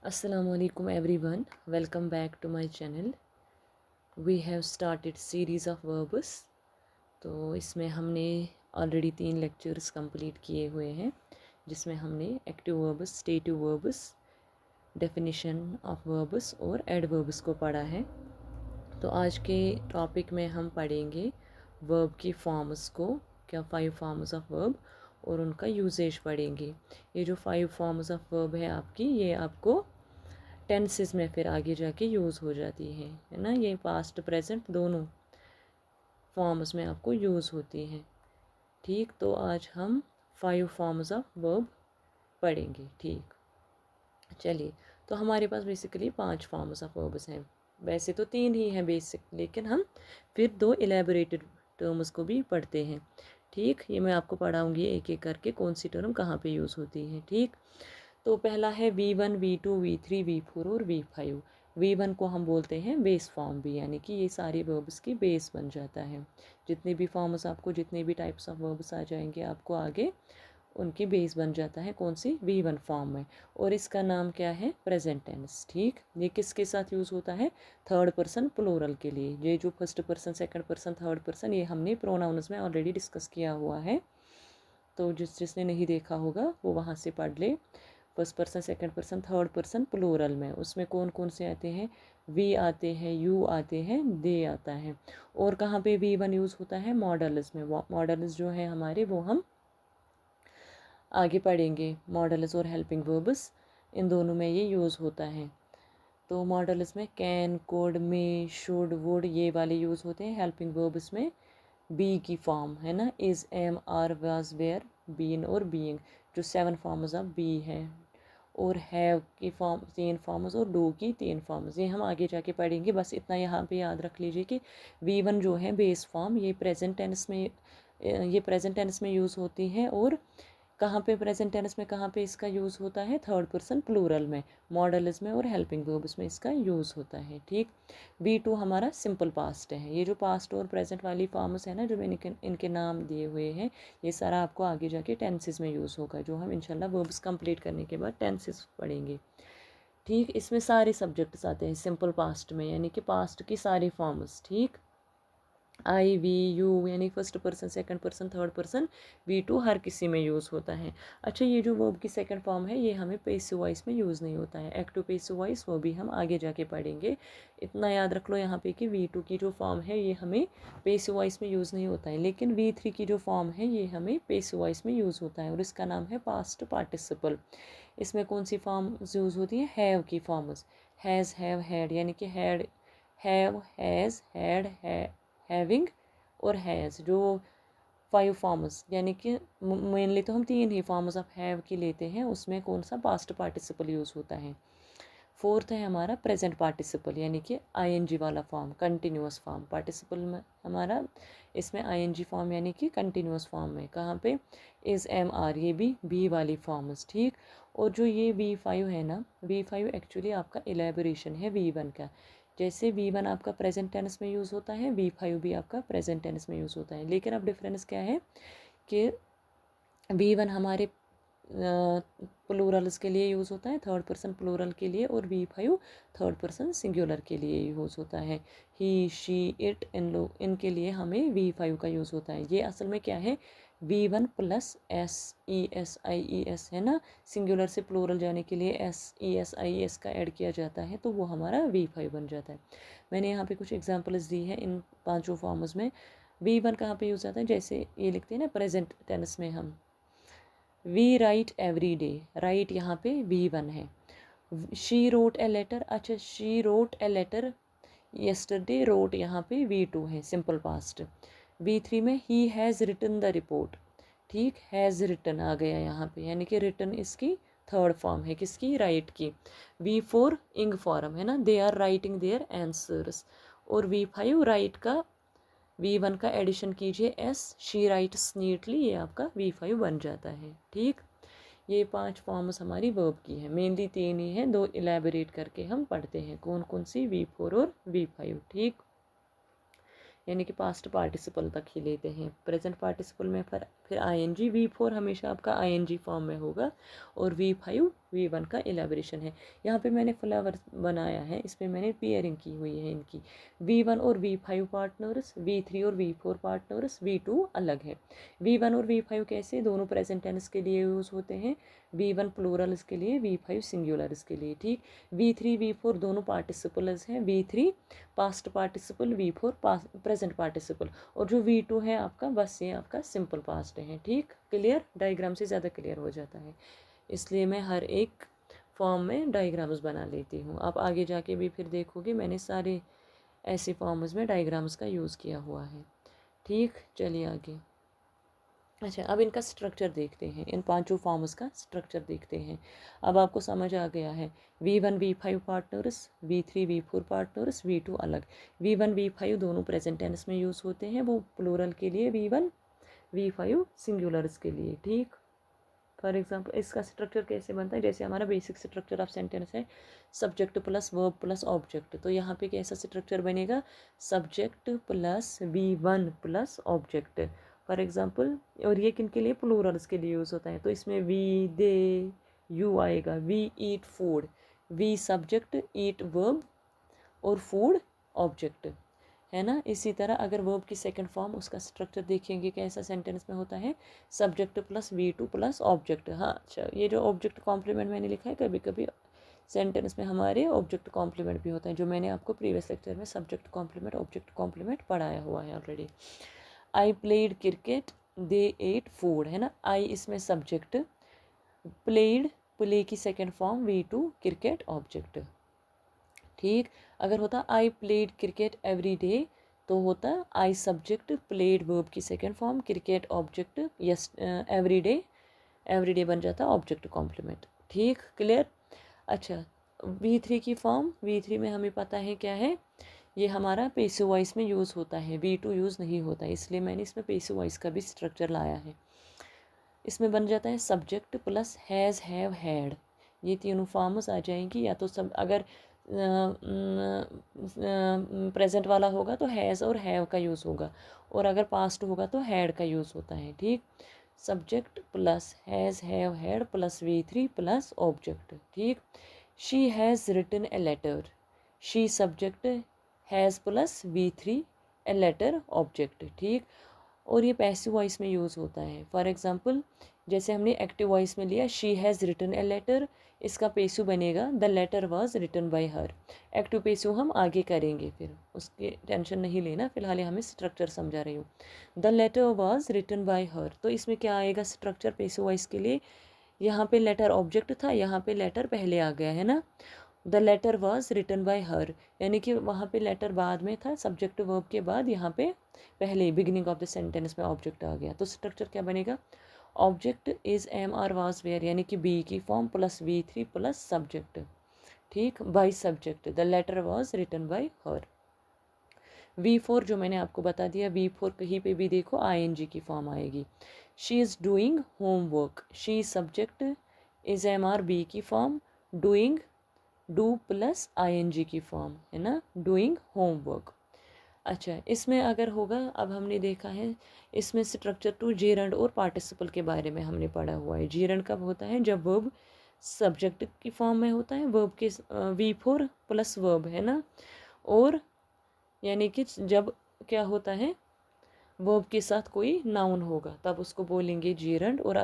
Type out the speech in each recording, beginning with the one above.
Assalamualaikum everyone, welcome back to my channel. We have started series of verbs. तो इसमें हमने already 3 lectures complete किए हुए हैं जिसमें हमने active verbs, stative verbs, definition of verbs और एडवर्ब्स को पढ़ा है। तो आज के टॉपिक में हम पढ़ेंगे वर्ब की फॉर्म्स को, क्या 5 फॉर्म्स ऑफ वर्ब और उनका यूजेज पढ़ेंगे। ये जो 5 फॉर्म्स ऑफ वर्ब है आपकी, ये आपको टेंसेस में फिर आगे जाके यूज़ हो जाती है ना। ये पास्ट प्रेजेंट दोनों फॉर्म्स में आपको यूज़ होती हैं। ठीक, तो आज हम 5 फॉर्म्स ऑफ वर्ब पढ़ेंगे। ठीक, चलिए। तो हमारे पास बेसिकली 5 फॉर्म्स ऑफ वर्ब्स हैं। वैसे तो 3 ही हैं बेसिक, लेकिन हम फिर 2 इलेबोरेटेड टर्म्स को भी पढ़ते हैं। ठीक, ये मैं आपको पढ़ाऊँगी एक एक करके कौन सी टर्म कहाँ पे यूज़ होती है। ठीक, तो पहला है V1, V2, V3, V4 और V5। V1 को हम बोलते हैं बेस फॉर्म भी, यानी कि ये सारे वर्ब्स की बेस बन जाता है। जितने भी फॉर्म्स आपको, जितने भी टाइप्स ऑफ वर्ब्स आ जाएंगे आपको आगे, उनकी बेस बन जाता है कौन सी, V1 फॉर्म में। और इसका नाम क्या है, प्रेजेंट टेंस। ठीक, ये किसके साथ यूज़ होता है, थर्ड पर्सन प्लूरल के लिए। ये जो first person, second person, third person, ये हमने प्रोनाउंस में ऑलरेडी डिस्कस किया हुआ है। तो जिसने नहीं देखा होगा वो वहाँ से पढ़ ले। First person, second person, third person plural में उसमें कौन कौन से आते हैं, वी आते हैं, यू आते हैं, दे आता है। और कहाँ पे V1 यूज़ होता है, मॉडल्स में। मॉडल्स जो है हमारे, वो हम आगे पढ़ेंगे। मॉडल्स और हेल्पिंग वर्ब्स, इन दोनों में ये यूज़ होता है। तो मॉडल्स में can, could, may, should, would, ये वाले यूज़ होते हैं। हेल्पिंग वर्ब्स में बी की फॉर्म है ना, is, am, are, was, were, been और बीइंग, जो 7 फॉर्म्स ऑफ बी है। और हैव की फॉर्म 3 फॉर्म्स और डू की 3 फॉर्म्स, ये हम आगे जाके पढ़ेंगे। बस इतना यहाँ पे याद रख लीजिए कि V1 जो है बेस फॉर्म, ये प्रेजेंट टेंस में यूज़ होती है। और कहाँ पे प्रेजेंट टेंस में, कहाँ पे इसका यूज़ होता है, थर्ड पर्सन प्लूरल में, मॉडल्स में और हेल्पिंग वर्ब्स में इसका यूज़ होता है। ठीक, V2 हमारा सिंपल पास्ट है। ये जो पास्ट और प्रेजेंट वाली फॉर्म्स है ना, जो मैंने इनके नाम दिए हुए हैं, ये सारा आपको आगे जाके टेंसेस में यूज़ होगा, जो हम इंशाल्लाह वर्ब्स कंप्लीट करने के बाद टेंसेस पढ़ेंगे। ठीक, इसमें सारे सब्जेक्ट्स आते हैं सिंपल पास्ट में, यानी कि पास्ट की सारी फॉर्म्स। ठीक, आई, वी, यू, यानी first person, second person, third person, V2 हर किसी में यूज़ होता है। अच्छा, ये जो वर्ब की सेकंड फॉर्म है, ये हमें पेसिव वॉइस में यूज़ नहीं होता है। एक्टिव पेसिव वॉइस वो भी हम आगे जाके पढ़ेंगे। इतना याद रख लो यहाँ पे कि V2 की जो फॉर्म है, ये हमें पेसिव वॉइस में यूज़ नहीं होता है। लेकिन V3 की जो फॉर्म है, ये हमें पेसिव वॉइस में यूज़ होता है और इसका नाम है पास्ट पार्टिसिपल। इसमें कौन सी फॉर्म यूज़ होती है, हैव की फॉर्म्स, हैज़, हैव, हैड, यानी कि had, have, has, had, having और हैज़, जो 5 फॉर्म्स, यानी कि मेनली तो हम 3 ही फॉर्म्स ऑफ हैव की लेते हैं, उसमें कौन सा पास्ट पार्टिसिपल यूज़ होता है। फोर्थ है हमारा प्रेजेंट पार्टिसिपल, यानी कि ING वाला फॉर्म, कंटिन्यूस फॉर्म। पार्टिसिपल में हमारा इसमें ING फॉर्म, यानी कि कंटिन्यूस फॉर्म में कहाँ पे, इज़, एम, आर, ये भी बी वाली फॉर्म्स। ठीक, और जो ये V5 है ना, V5 एक्चुअली आपका एलेबोरेशन है V1 का। जैसे V1 आपका प्रेजेंट टेंस में यूज़ होता है, V5 भी आपका प्रेजेंट टेंस में यूज़ होता है। लेकिन अब डिफरेंस क्या है कि V1 हमारे प्लूरल्स के लिए यूज़ होता है, थर्ड पर्सन प्लूरल के लिए, और V5 थर्ड पर्सन सिंगुलर के लिए यूज़ होता है। ही, शी, इट, इन लोग, इनके लिए हमें V5 का यूज़ होता है। ये असल में क्या है, V1 प्लस SESIES है ना, सिंगुलर से प्लूरल जाने के लिए SESIES का ऐड किया जाता है, तो वो हमारा V5 बन जाता है। मैंने यहाँ पे कुछ एग्जांपल्स दी है इन 5 फॉर्म्स में। V1 कहाँ पे यूज़ आता है, जैसे ये लिखते हैं ना प्रेजेंट टेंस में हम, we write every day, write यहाँ पे V1 है। शी रोट ए लेटर, अच्छा she wrote a letter yesterday, wrote यहाँ पे V2 है, सिंपल पास्ट। V3 में ही हैज़ रिटन द रिपोर्ट। ठीक, हैज़ रिटन आ गया यहाँ पे, यानी कि रिटन इसकी थर्ड फॉर्म है, किसकी, राइट की। V4 इंग फॉर्म है ना, they are writing their answers. और V5 राइट का V1 का एडिशन कीजिए S, शी राइट्स नीटली, ये आपका V5 बन जाता है। ठीक, ये 5 फॉर्म्स हमारी वर्ब की है। मेनली 3 ही हैं, 2 इलेबोरेट करके हम पढ़ते हैं, कौन कौन सी, V4 और V5। ठीक, यानी कि पास्ट पार्टिसिपल तक ही लेते हैं। प्रेजेंट पार्टिसिपल में फिर ING, V4 हमेशा आपका ING फॉर्म में होगा और V5 V1 का एलेबोरेशन है। यहाँ पे मैंने फ्लावर बनाया है, इसमें मैंने पेयरिंग की हुई है इनकी। V1 और V5 पार्टनर्स, V3 और V4 पार्टनर्स, V2 अलग है। V1 और V5 कैसे, दोनों प्रेजेंट टेंस के लिए यूज़ होते हैं। V1 प्लूरल्स के लिए, V5 सिंगुलर्स के लिए, ठीक। V3 V4 दोनों पार्टिसिपल्स हैं। V3 past participle, V4 present participle, और जो V2 है आपका, बस ये आपका सिंपल पास्ट है, ठीक। क्लियर, डायग्राम से ज़्यादा क्लियर हो जाता है, इसलिए मैं हर एक फॉर्म में डायग्राम्स बना लेती हूँ। आप आगे जाके भी फिर देखोगे मैंने सारे ऐसे फॉर्म्स में डायग्राम्स का यूज़ किया हुआ है, ठीक। चलिए आगे। अच्छा, अब इनका स्ट्रक्चर देखते हैं, इन पांचों फॉर्म्स का स्ट्रक्चर देखते हैं। अब आपको समझ आ गया है। V1 V5 partners, V3 V4 partners, V2 अलग। V1 V5 दोनों प्रेजेंट टेंस में यूज़ होते हैं, वो प्लूरल के लिए, V1 V5 सिंगुलर्स के लिए, ठीक। फॉर एग्जाम्पल इसका स्ट्रक्चर कैसे बनता है, जैसे हमारा बेसिक स्ट्रक्चर ऑफ सेंटेंस है subject plus verb plus object, तो यहाँ पे कैसा स्ट्रक्चर बनेगा, subject plus V1 plus object. For example, और ये किन के लिए, प्लूरल्स के लिए यूज़ होता है, तो इसमें वी दे यू आएगा। We eat food, we subject, eat verb और फूड ऑब्जेक्ट, है ना। इसी तरह अगर वर्ब की सेकंड फॉर्म, उसका स्ट्रक्चर देखेंगे कैसा सेंटेंस में होता है, subject plus V2 plus object. हाँ अच्छा, ये जो ऑब्जेक्ट कॉम्प्लीमेंट मैंने लिखा है, कभी कभी सेंटेंस में हमारे ऑब्जेक्ट कॉम्प्लीमेंट भी होता है, जो मैंने आपको प्रीवियस लेक्चर में सब्जेक्ट कॉम्प्लीमेंट ऑब्जेक्ट कॉम्प्लीमेंट पढ़ाया हुआ है already. I played cricket, they ate food, है ना। आई इसमें सब्जेक्ट, प्लेड प्ले की second form V2 cricket object, ठीक। अगर होता I played cricket every day, तो होता आई सब्जेक्ट, प्लेड वर्ब की second form, cricket object, yes every day, every day बन जाता ऑब्जेक्ट कॉम्प्लीमेंट, ठीक। क्लियर। अच्छा, V3 की फॉर्म, V3 में हमें पता है क्या है, ये हमारा पेसिव वॉइस में यूज़ होता है, V2 यूज़ नहीं होता, इसलिए मैंने इसमें पेसिव वॉइस का भी स्ट्रक्चर लाया है। इसमें बन जाता है subject plus has have had, ये तीनों फॉर्म्स आ जाएंगी। या तो सब अगर प्रेजेंट वाला होगा तो हैज़ और हैव का यूज़ होगा, और अगर पास्ट होगा तो हैड का यूज़ होता है, ठीक। Subject plus has have had plus V3 plus object, ठीक। She has written a letter, she subject, has plus V3 a letter object, ठीक। और ये पैसिव वॉइस में यूज़ होता है। फॉर एग्जांपल, जैसे हमने एक्टिव वॉइस में लिया, she has written a letter, इसका पेसिव बनेगा the letter was written by her. Active passive हम आगे करेंगे, फिर उसकी टेंशन नहीं लेना, फिलहाल हमें स्ट्रक्चर समझा रही हूँ। The letter was written by her, तो इसमें क्या आएगा स्ट्रक्चर पेसिव वॉइस के लिए, यहाँ पे लेटर ऑब्जेक्ट था, यहाँ पे लेटर पहले आ गया, है ना। The letter was written by her, यानी कि वहाँ पे लेटर बाद में था, सब्जेक्ट वर्ब के बाद यहाँ पे पहले बिगिनिंग ऑफ द सेंटेंस में ऑब्जेक्ट आ गया, तो स्ट्रक्चर क्या बनेगा, object is am are was were, यानी कि बी की form plus V3 plus subject, ठीक, by subject, the letter was written by her. V4 जो मैंने आपको बता दिया, V4 कहीं पे भी देखो ING की फॉर्म आएगी। She is doing homework, she subject, is am are be की form, doing do plus ING की फॉर्म, है ना, डूइंग होमवर्क। अच्छा, इसमें अगर होगा, अब हमने देखा है इसमें स्ट्रक्चर टू जेरंड और पार्टिसिपल के बारे में हमने पढ़ा हुआ है। जेरंड कब होता है, जब वर्ब सब्जेक्ट की फॉर्म में होता है, वर्ब के V4 प्लस वर्ब, है ना, और यानी कि जब क्या होता है, वर्ब के साथ कोई नाउन होगा तब उसको बोलेंगे जेरंड, और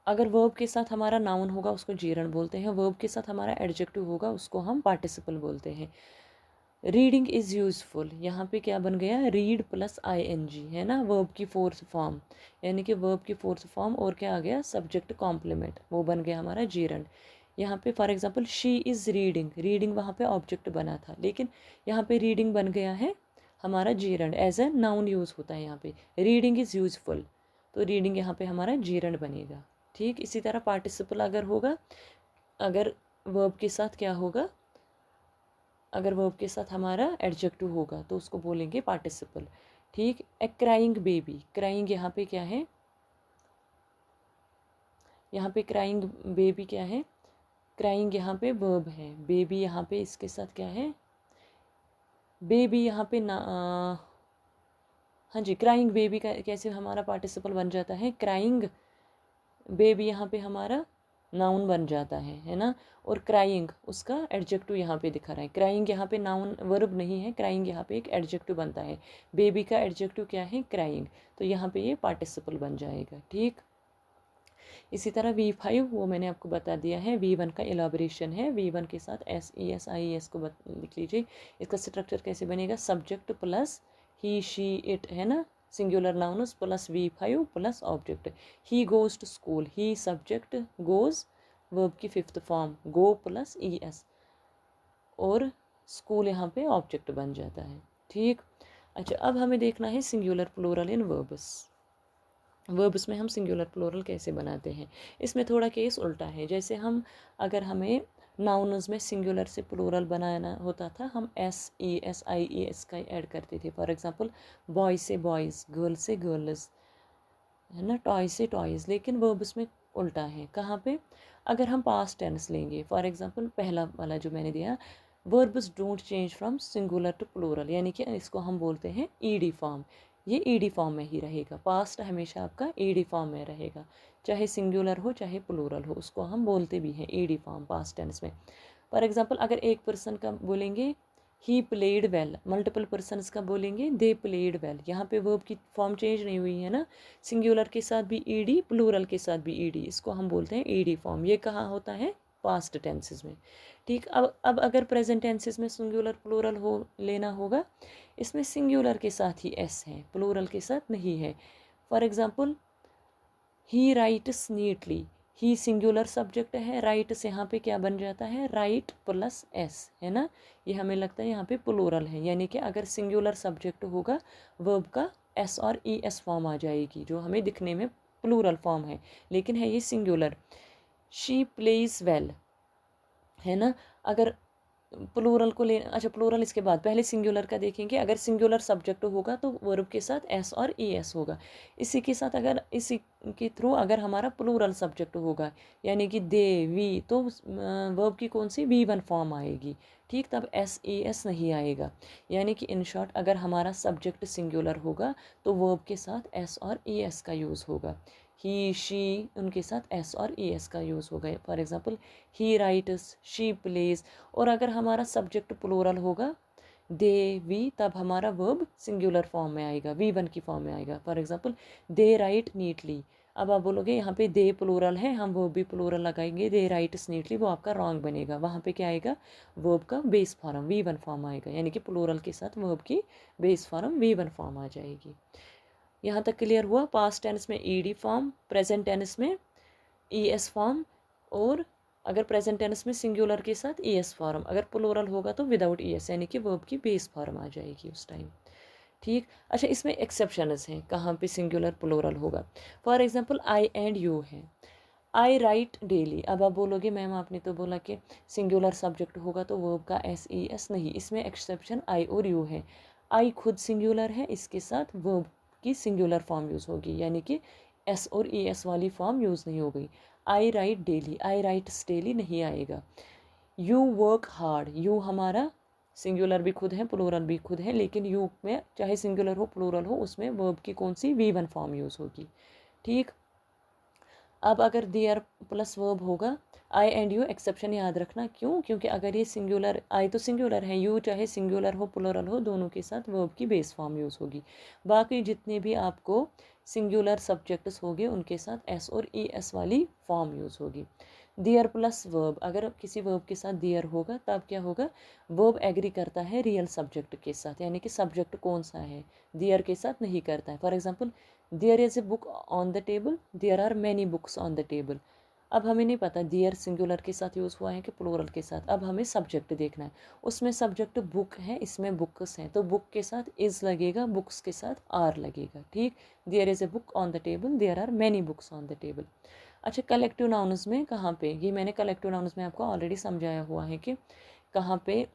अगर वर्ब के साथ हमारा नाउन होगा उसको जेरंड बोलते हैं, वर्ब के साथ हमारा एडजेक्टिव होगा उसको हम पार्टिसिपल बोलते हैं। रीडिंग इज़ यूज़फुल, यहाँ पे क्या बन गया, रीड प्लस ING, है ना, वर्ब की फोर्थ फॉर्म, यानी कि वर्ब की फोर्थ फॉर्म, और क्या आ गया, सब्जेक्ट कॉम्प्लीमेंट, वो बन गया हमारा जेरंड। यहाँ पे for example she is reading, reading वहाँ पे ऑब्जेक्ट बना था, लेकिन यहाँ पे रीडिंग बन गया है हमारा gerund, as a noun use होता है यहाँ पे। रीडिंग इज़ यूज़फुल, तो रीडिंग यहाँ पे हमारा जेरंड बनेगा, ठीक। इसी तरह पार्टिसिपल अगर होगा, अगर वर्ब के साथ क्या होगा, अगर वर्ब के साथ हमारा एडजेक्टिव होगा तो उसको बोलेंगे पार्टिसिपल, ठीक। ए क्राइंग बेबी, क्राइंग यहाँ पे क्या है, यहाँ पे क्राइंग बेबी क्या है, क्राइंग यहाँ पे वर्ब है, बेबी यहाँ पे इसके साथ क्या है, बेबी यहाँ पे ना हाँ जी, क्राइंग बेबी का कैसे हमारा पार्टिसिपल बन जाता है, क्राइंग बेबी यहाँ पे हमारा नाउन बन जाता है ना। और क्राइंग उसका एडजेक्टिव यहाँ पे दिखा रहा है, क्राइंग यहाँ पे नाउन वर्ब नहीं है, क्राइंग यहाँ पे एक एडजेक्टिव बनता है। बेबी का एडजेक्टिव क्या है, क्राइंग, तो यहाँ पे ये पार्टिसिपल बन जाएगा। ठीक, इसी तरह V5 वो मैंने आपको बता दिया है। V1 का एलाबोरेशन है, V1 के साथ SES IES को लिख लीजिए। इसका स्ट्रक्चर कैसे बनेगा, subject plus he she it, है ना, singular nouns plus V5 plus object. He goes to school, he subject, goes verb की fifth form, go plus ES, और स्कूल यहाँ पे ऑब्जेक्ट बन जाता है। ठीक, अच्छा अब हमें देखना है सिंगुलर प्लूरल इन वर्ब्स। वर्ब्स में हम सिंगुलर प्लूरल कैसे बनाते हैं। इसमें थोड़ा केस उल्टा है, जैसे हम अगर हमें नाउन्स में सिंगुलर से प्लूरल बनाना होता था, हम SES IES का ऐड करते थे। फॉर एग्जांपल बॉय से बॉयज़, गर्ल से गर्ल्स, है ना, टॉय से टॉयज़। लेकिन वर्ब्स में उल्टा है, कहाँ पे, अगर हम पास्ट टेंस लेंगे, फॉर एग्जांपल पहला वाला जो मैंने दिया, verbs don't change from singular to plural, यानी कि इसको हम बोलते हैं ED फॉर्म। ये ED फॉर्म में ही रहेगा, पास्ट हमेशा आपका ED फॉर्म में रहेगा, चाहे सिंगुलर हो चाहे प्लूरल हो, उसको हम बोलते भी हैं ED फॉर्म पास्ट टेंस में। फॉर एग्जांपल अगर एक पर्सन का बोलेंगे he played well, multiple persons का बोलेंगे दे प्लेड वेल, यहाँ पे वर्ब की फॉर्म चेंज नहीं हुई है ना, सिंगुलर के साथ भी ED, प्लूरल के साथ भी ED, इसको हम बोलते हैं ED फॉर्म। ये कहाँ होता है, पास्ट टेंसेस में। ठीक, अब अगर प्रेजेंट टेंसेस में सिंगुलर प्लूरल हो लेना होगा, इसमें सिंगुलर के साथ ही S है, प्लूरल के साथ नहीं है। For example he rights neatly, he singular subject है, राइट्स यहाँ पे क्या बन जाता है, राइट प्लस S, है ना। ये हमें लगता है यहाँ पे प्लूरल है, यानी कि अगर सिंगुलर सब्जेक्ट होगा वर्ब का S और ES फॉर्म आ जाएगी, जो हमें दिखने में प्लूरल फॉर्म है, लेकिन है ये सिंगुलर। शी प्लेज वेल, है ना। अगर प्लूरल को ले, अच्छा प्लूरल इसके बाद, पहले सिंगुलर का देखेंगे। अगर सिंगुलर सब्जेक्ट होगा तो वर्ब के साथ S और ES होगा। इसी के साथ अगर इसी के थ्रू अगर हमारा प्लूरल सब्जेक्ट होगा, यानी कि दे वी, तो वर्ब की कौन सी V1 फॉर्म आएगी। ठीक, तब SES नहीं आएगा। यानी कि इन शॉर्ट अगर हमारा सब्जेक्ट सिंगुलर होगा तो वर्ब के साथ S और ES का यूज़ होगा। ही शी, उनके साथ S और ES का यूज़ होगा। For example he rights, she plays. और अगर हमारा सब्जेक्ट प्लूरल होगा दे वी, तब हमारा वर्ब सिंगुलर फॉर्म में आएगा, V1 की फॉर्म में आएगा। For example they right neatly. अब आप बोलोगे यहाँ पे दे प्लूरल है, हम वर्ब भी प्लूरल लगाएंगे, दे राइट्स नीटली, वो आपका रॉन्ग बनेगा। वहाँ पे क्या आएगा, वर्ब का बेस फॉर्म V1 फॉर्म आएगा, यानी कि प्लूरल के साथ वर्ब की बेस फॉर्म V1 फॉर्म आ जाएगी। यहाँ तक क्लियर हुआ। पास्ट टेंस में ED फॉर्म, प्रेजेंट टेंस में ES फॉर्म, और अगर प्रेजेंट टेंस में सिंगुलर के साथ ES फॉर्म, अगर प्लूरल होगा तो विदाउट ES, यानी कि वर्ब की बेस फॉर्म आ जाएगी उस टाइम। ठीक, अच्छा इसमें एक्सेप्शंस हैं कहाँ पे सिंगुलर प्लूरल होगा। For example I and you है, आई राइट डेली। अब आप बोलोगे मैम आपने तो बोला कि सिंगुलर सब्जेक्ट होगा तो वर्ब का SES नहीं, इसमें एक्सेप्शन आई और यू है। आई खुद सिंगुलर है, इसके साथ वर्ब की सिंगुलर फॉर्म यूज़ होगी, यानी कि S और ES वाली फॉर्म यूज़ नहीं हो गई। आई राइट डेली, आई राइट्स डेली नहीं आएगा। यू वर्क हार्ड, यू हमारा सिंगुलर भी खुद है प्लूरल भी खुद है, लेकिन यू में चाहे सिंगुलर हो प्लूरल हो उसमें वर्ब की कौन सी V1 फॉर्म यूज़ होगी। ठीक, अब अगर देयर प्लस वर्ब होगा, आई एंड यू एक्सेप्शन याद रखना, क्यों, क्योंकि अगर ये सिंगुलर, आई तो सिंगुलर है, यू चाहे सिंगुलर हो प्लूरल हो दोनों के साथ वर्ब की बेस फॉर्म यूज़ होगी। बाकी जितने भी आपको सिंगुलर सब्जेक्ट्स होंगे उनके साथ S और ES वाली फॉर्म यूज़ होगी। देयर प्लस वर्ब, अगर किसी वर्ब के साथ देयर होगा तब क्या होगा, वर्ब एग्री करता है रियल सब्जेक्ट के साथ, यानी कि सब्जेक्ट कौन सा है, देयर के साथ नहीं करता है। For example there is a book on the table, there are many books on the table. अब हमें नहीं पता देयर सिंगुलर के साथ यूज़ हुआ है कि प्लूरल के साथ, अब हमें सब्जेक्ट देखना है। उसमें सब्जेक्ट बुक है, इसमें बुक्स हैं, तो बुक के साथ इज़ लगेगा, बुक्स के साथ आर लगेगा। ठीक, there is a book on the table, there are many books on the table. अच्छा कलेक्टिव नाउन्स में कहाँ पे, ये मैंने कलेक्टिव नाउन्स में आपको ऑलरेडी समझाया हुआ है कि कहाँ पे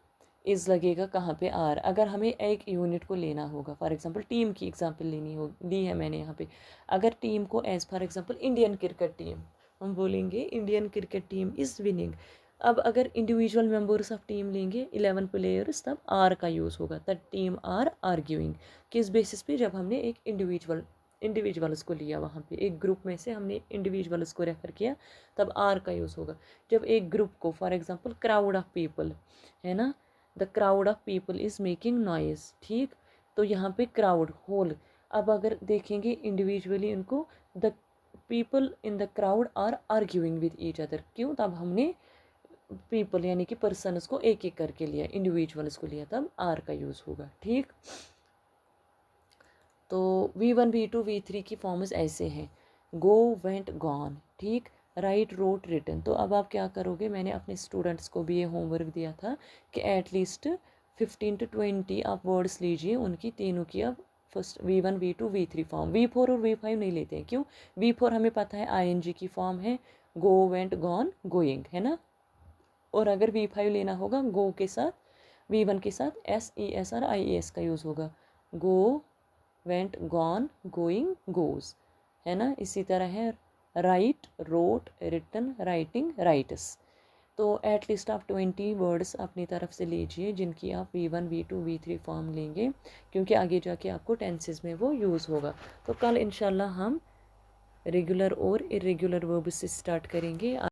इज़ लगेगा, कहाँ पे आर। अगर हमें एक यूनिट को लेना होगा, फॉर एग्जांपल टीम की एग्जांपल लेनी हो, ली है मैंने यहाँ पे। अगर टीम को as for example Indian cricket team, हम बोलेंगे Indian cricket team is winning. अब अगर इंडिविजुअल मेंबर्स ऑफ टीम लेंगे 11 प्लेयर्स, तब आर का यूज़ होगा, तब टीम आर आर्ग्यूइंग। किस बेसिस पे, जब हमने एक इंडिविजुअल इंडिविजुअल्स को लिया, वहाँ पे एक ग्रुप में से हमने इंडिविजुअल्स को रेफर किया, तब आर का यूज़ होगा। जब एक ग्रुप को, for example crowd of people है ना, the crowd of people is making noise, ठीक, तो यहाँ पे क्राउड होल। अब अगर देखेंगे इंडिविजुअली उनको, the people in the crowd are arguing with each other, क्यों, तब हमने पीपल यानी कि पर्सन को एक एक करके लिया, इंडिविजुअल्स को लिया, तब आर का यूज़ होगा, ठीक। तो V1 V2 V3 की फॉर्म्स ऐसे हैं, गो, वेंट, गॉन, ठीक, राइट, रोट, रिटन। तो अब आप क्या करोगे, मैंने अपने स्टूडेंट्स को भी ये होमवर्क दिया था कि एटलीस्ट 15 to 20 आप वर्ड्स लीजिए, उनकी तीनों की अब first V1 V2 V3 form, V4 और V5 नहीं लेते हैं, क्यों, V4 हमें पता है ING की फॉर्म है, गो, वेंट, गॉन, गोइंग, है ना, और अगर V5 लेना होगा, गो के साथ, V1 के साथ SES और IES का यूज़ होगा, go, went, gone, going, goes, है ना। इसी तरह है write, wrote, written, writing, writes. तो एटलीस्ट आप 20 वर्ड्स अपनी तरफ से लीजिए जिनकी आप V1 V2 V3 फॉर्म लेंगे, क्योंकि आगे जाके आपको टेंसेस में वो यूज़ होगा। तो कल इंशाल्लाह हम रेगुलर और इरेगुलर वर्ब्स से स्टार्ट करेंगे।